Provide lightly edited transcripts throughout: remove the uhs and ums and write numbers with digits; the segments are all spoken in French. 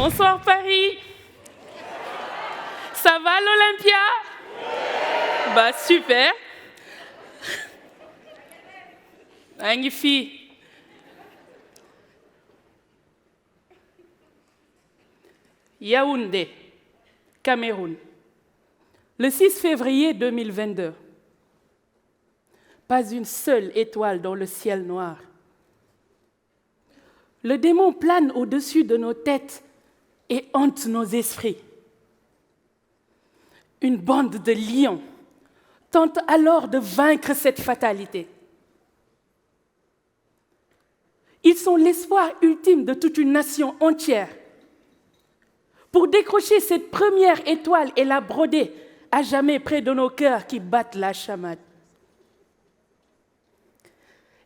Bonsoir Paris. Ça va l'Olympia? Bah super. Magnifique. Yaoundé, Cameroun. Le 6 février 2022. Pas une seule étoile dans le ciel noir. Le démon plane au-dessus de nos têtes et hante nos esprits. Une bande de lions tente alors de vaincre cette fatalité. Ils sont l'espoir ultime de toute une nation entière. Pour décrocher cette première étoile et la broder à jamais près de nos cœurs qui battent la chamade.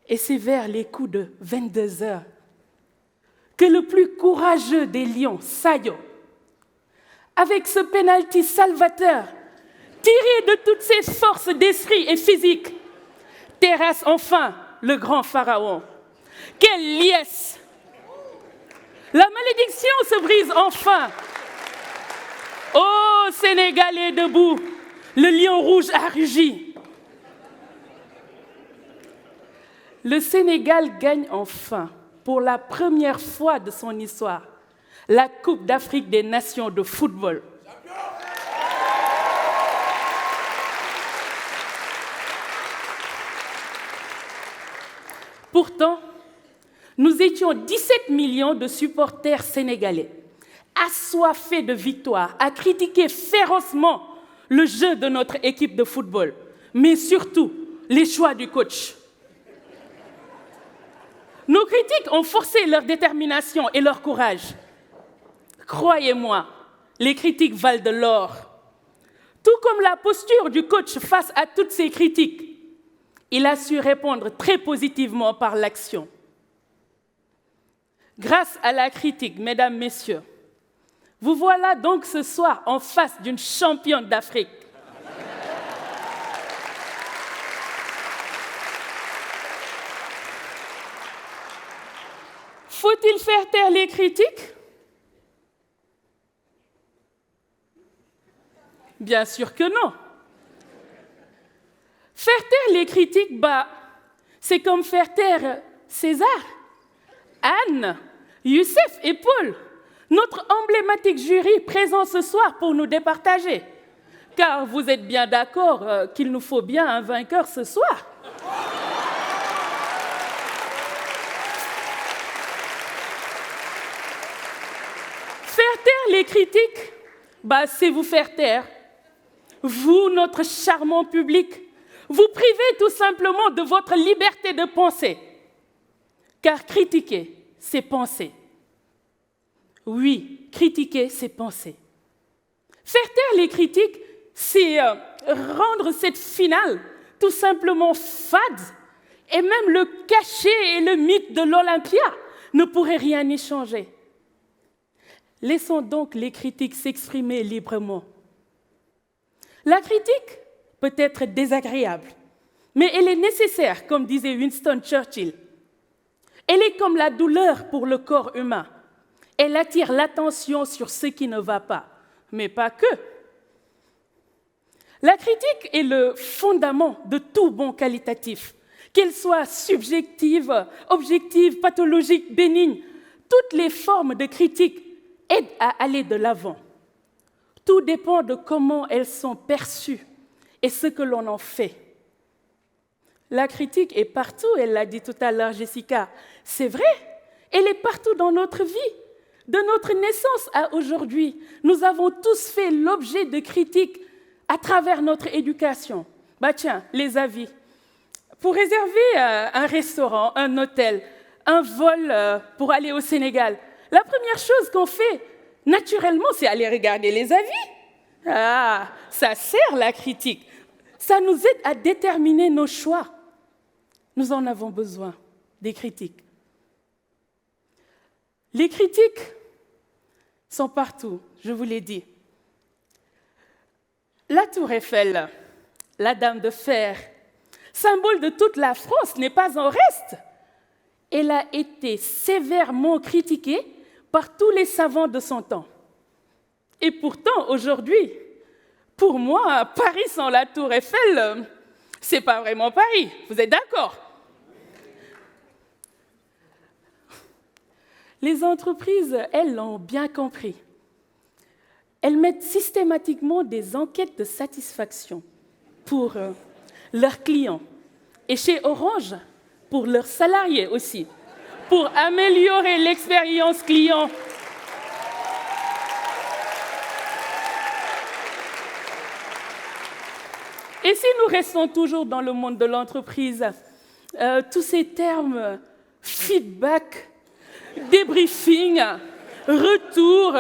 Et c'est vers les coups de 22 heures que le plus courageux des lions, Sayo, avec ce penalty salvateur, tiré de toutes ses forces d'esprit et physique, terrasse enfin le grand pharaon. Quelle liesse! La malédiction se brise enfin. Ô Sénégalais debout, le lion rouge a rugi. Le Sénégal gagne enfin, pour la première fois de son histoire, la Coupe d'Afrique des Nations de football. Pourtant, nous étions 17 millions de supporters sénégalais, assoiffés de victoire, à critiquer férocement le jeu de notre équipe de football, mais surtout les choix du coach. Nos critiques ont forcé leur détermination et leur courage. Croyez-moi, les critiques valent de l'or. Tout comme la posture du coach face à toutes ces critiques, il a su répondre très positivement par l'action. Grâce à la critique, mesdames, messieurs, vous voilà donc ce soir en face d'une championne d'Afrique. Faut-il faire taire les critiques? Bien sûr que non. Faire taire les critiques, c'est comme faire taire César, Anne, Youssef et Paul, notre emblématique jury présent ce soir pour nous départager. Car vous êtes bien d'accord qu'il nous faut bien un vainqueur ce soir. Faire taire les critiques, c'est vous faire taire. Vous, notre charmant public, vous privez tout simplement de votre liberté de penser. Car critiquer, c'est penser. Oui, critiquer, c'est penser. Faire taire les critiques, c'est rendre cette finale tout simplement fade. Et même le cachet et le mythe de l'Olympia ne pourraient rien y changer. Laissons donc les critiques s'exprimer librement. La critique peut être désagréable, mais elle est nécessaire, comme disait Winston Churchill. Elle est comme la douleur pour le corps humain. Elle attire l'attention sur ce qui ne va pas, mais pas que. La critique est le fondament de tout bon qualitatif, qu'elle soit subjective, objective, pathologique, bénigne. Toutes les formes de critique aident à aller de l'avant. Tout dépend de comment elles sont perçues et ce que l'on en fait. La critique est partout, elle l'a dit tout à l'heure Jessica. C'est vrai, elle est partout dans notre vie. De notre naissance à aujourd'hui, nous avons tous fait l'objet de critiques à travers notre éducation. Tiens, les avis. Pour réserver un restaurant, un hôtel, un vol pour aller au Sénégal, la première chose qu'on fait, naturellement, c'est aller regarder les avis. Ah, ça sert la critique. Ça nous aide à déterminer nos choix. Nous en avons besoin, des critiques. Les critiques sont partout, je vous l'ai dit. La Tour Eiffel, la Dame de Fer, symbole de toute la France, n'est pas en reste. Elle a été sévèrement critiquée par tous les savants de son temps. Et pourtant, aujourd'hui, pour moi, Paris sans la Tour Eiffel, c'est pas vraiment Paris. Vous êtes d'accord? Les entreprises, elles, l'ont bien compris. Elles mettent systématiquement des enquêtes de satisfaction pour leurs clients. Et chez Orange, pour leurs salariés aussi, pour améliorer l'expérience client. Et si nous restons toujours dans le monde de l'entreprise, tous ces termes, feedback, débriefing, retour,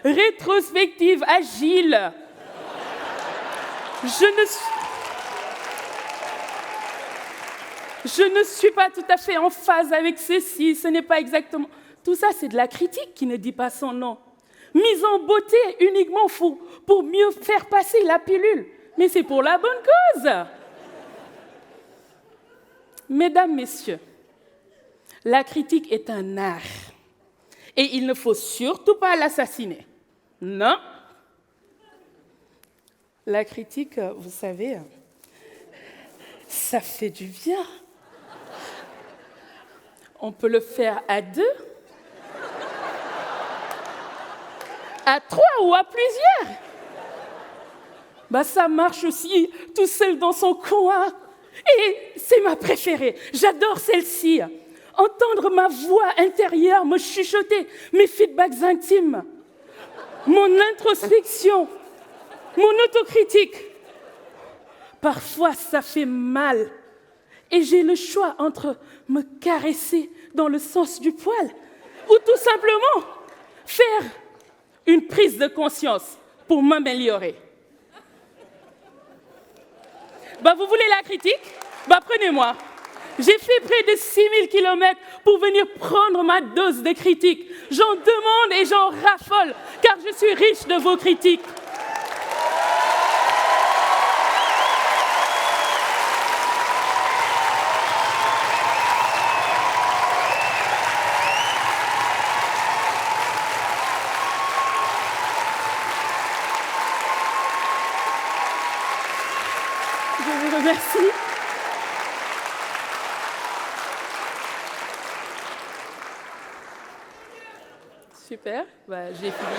rétrospective agile, je ne suis pas tout à fait en phase avec ceci, ce n'est pas exactement... Tout ça, c'est de la critique qui ne dit pas son nom. Mise en beauté uniquement pour mieux faire passer la pilule. Mais c'est pour la bonne cause. Mesdames, Messieurs, la critique est un art. Et il ne faut surtout pas l'assassiner. Non. La critique, vous savez, ça fait du bien. On peut le faire à 2, à 3 ou à plusieurs. Ça marche aussi tout seul dans son coin. Et c'est ma préférée. J'adore celle-ci. Entendre ma voix intérieure me chuchoter mes feedbacks intimes, mon introspection, mon autocritique. Parfois, ça fait mal. Et j'ai le choix entre me caresser dans le sens du poil ou tout simplement faire une prise de conscience pour m'améliorer. Vous voulez la critique? Prenez-moi. J'ai fait près de 6000 km pour venir prendre ma dose de critique. J'en demande et j'en raffole, car je suis riche de vos critiques. Je vous remercie. Super, j'ai fini.